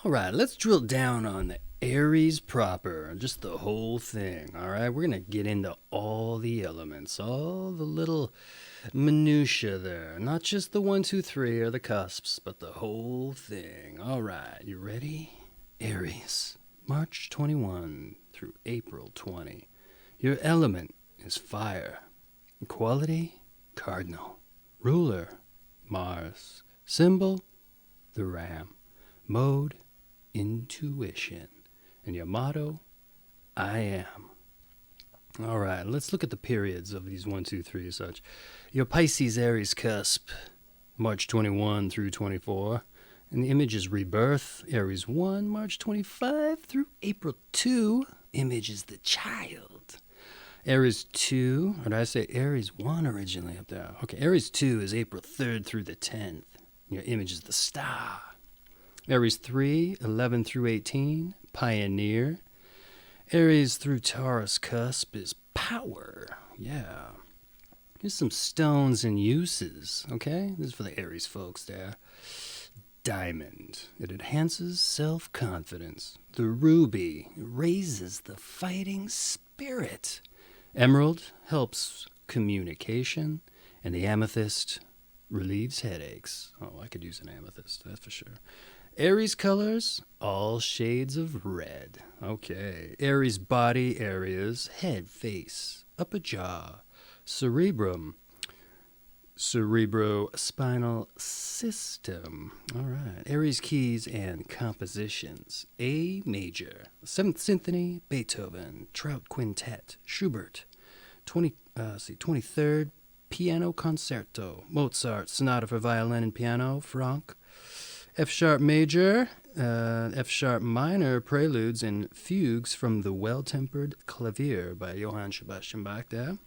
All right, let's drill down on the Aries proper, just the whole thing. All right, we're going to get into all the elements, all the little minutia there. Not just the 1, 2, 3 or the cusps, but the whole thing. All right, you ready? Aries, March 21 through April 20. Your element is fire. Quality, Cardinal. Ruler, Mars. Symbol, the ram. Mode, intuition. And your motto, I am. All right, let's look at the periods of these 1, 2, 3 such. Your Pisces Aries cusp, March 21 through 24. And the image is rebirth, Aries 1, March 25 through April 2. Image is the child. Aries 2, or did I say Aries 1 originally up there? Okay, Aries 2 is April 3rd through the 10th. Your image is the star. Aries 3, 11 through 18, pioneer. Aries through Taurus cusp is power. Yeah. Here's some stones and uses, okay? This is for the Aries folks there. Diamond. It enhances self-confidence. The ruby raises the fighting spirit. Emerald helps communication. And the amethyst relieves headaches. Oh, I could use an amethyst, that's for sure. Aries colors, all shades of red. Okay. Aries body areas, head, face, upper jaw, cerebrum, cerebrospinal system. All right. Aries keys and compositions. A major, 7th Symphony, Beethoven, Trout Quintet, Schubert, 23rd Piano Concerto, Mozart, Sonata for Violin and Piano, Franck, F sharp major, F sharp minor preludes and fugues from the Well-Tempered Clavier by Johann Sebastian Bach there.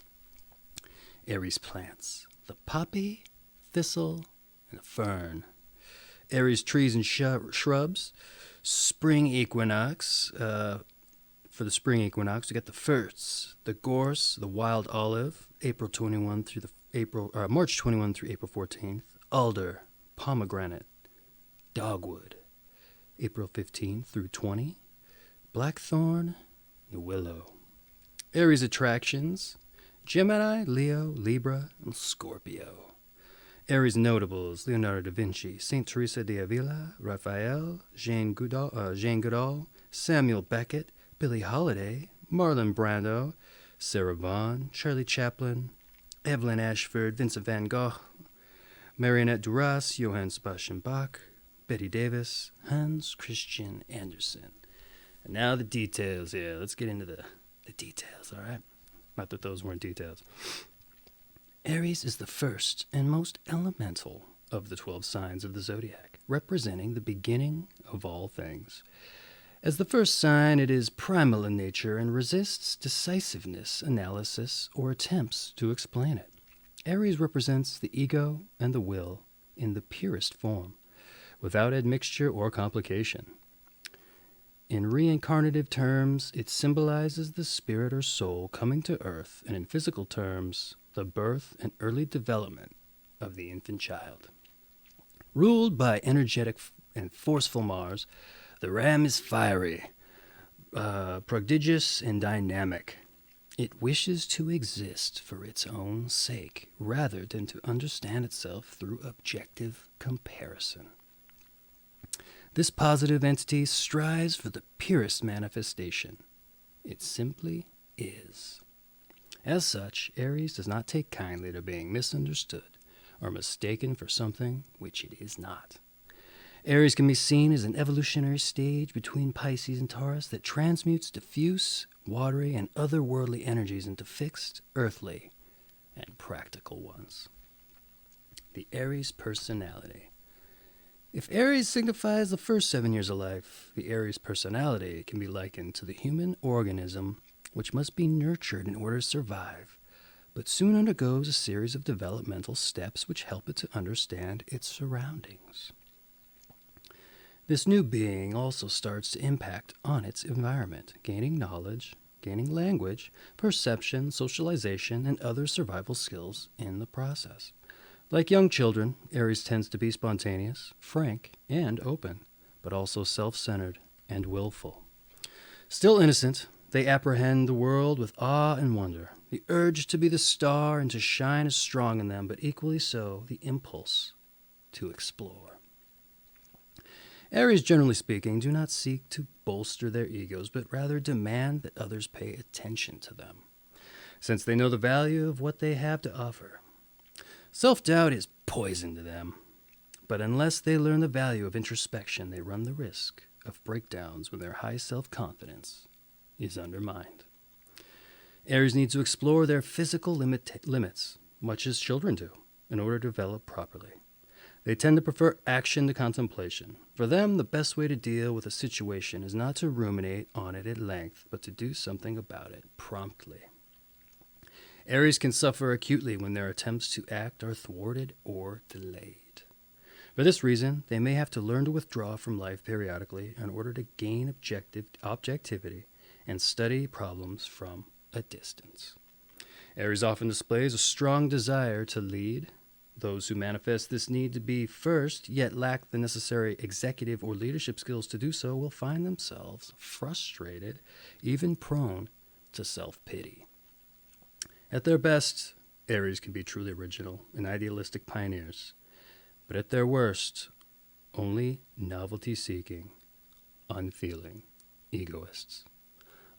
Aries plants, the poppy, thistle, and the fern. Aries trees and shrubs. Spring equinox, for the spring equinox, we got the firs, the gorse, the wild olive, March 21 through April 14th. Alder, pomegranate, dogwood, April 15th through 20. Blackthorn, the willow. Aries attractions, Gemini, Leo, Libra, and Scorpio. Aries notables, Leonardo da Vinci, Saint Teresa de Avila, Raphael, Jane Goodall, Samuel Beckett, Billie Holiday, Marlon Brando, Sarah Vaughan, Charlie Chaplin, Evelyn Ashford, Vincent van Gogh, Marionette Duras, Johann Sebastian Bach, Betty Davis, Hans Christian Andersen. And now the details here. Let's get into the details, all right? Not that those weren't details. Aries is the first and most elemental of the 12 signs of the zodiac, representing the beginning of all things. As the first sign, it is primal in nature and resists decisiveness, analysis, or attempts to explain it. Aries represents the ego and the will in the purest form, without admixture or complication. In reincarnative terms, it symbolizes the spirit or soul coming to earth, and in physical terms, the birth and early development of the infant child. Ruled by energetic and forceful Mars, the ram is fiery, prodigious, and dynamic. It wishes to exist for its own sake, rather than to understand itself through objective comparison. This positive entity strives for the purest manifestation. It simply is. As such, Aries does not take kindly to being misunderstood or mistaken for something which it is not. Aries can be seen as an evolutionary stage between Pisces and Taurus that transmutes diffuse, watery, and otherworldly energies into fixed, earthly, and practical ones. The Aries personality. If Aries signifies the first 7 years of life, the Aries personality can be likened to the human organism, which must be nurtured in order to survive, but soon undergoes a series of developmental steps which help it to understand its surroundings. This new being also starts to impact on its environment, gaining knowledge, gaining language, perception, socialization, and other survival skills in the process. Like young children, Aries tends to be spontaneous, frank, and open, but also self-centered and willful. Still innocent, they apprehend the world with awe and wonder. The urge to be the star and to shine is strong in them, but equally so the impulse to explore. Aries, generally speaking, do not seek to bolster their egos, but rather demand that others pay attention to them, since they know the value of what they have to offer. Self-doubt is poison to them, but unless they learn the value of introspection, they run the risk of breakdowns when their high self-confidence is undermined. Aries need to explore their physical limits, much as children do, in order to develop properly. They tend to prefer action to contemplation. For them, the best way to deal with a situation is not to ruminate on it at length, but to do something about it promptly. Aries can suffer acutely when their attempts to act are thwarted or delayed. For this reason, they may have to learn to withdraw from life periodically in order to gain objectivity and study problems from a distance. Aries often displays a strong desire to lead. Those who manifest this need to be first, yet lack the necessary executive or leadership skills to do so, will find themselves frustrated, even prone to self-pity. At their best, Aries can be truly original and idealistic pioneers, but at their worst, only novelty-seeking, unfeeling egoists.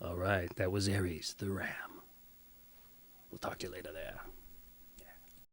All right, that was Aries, the Ram. We'll talk to you later there.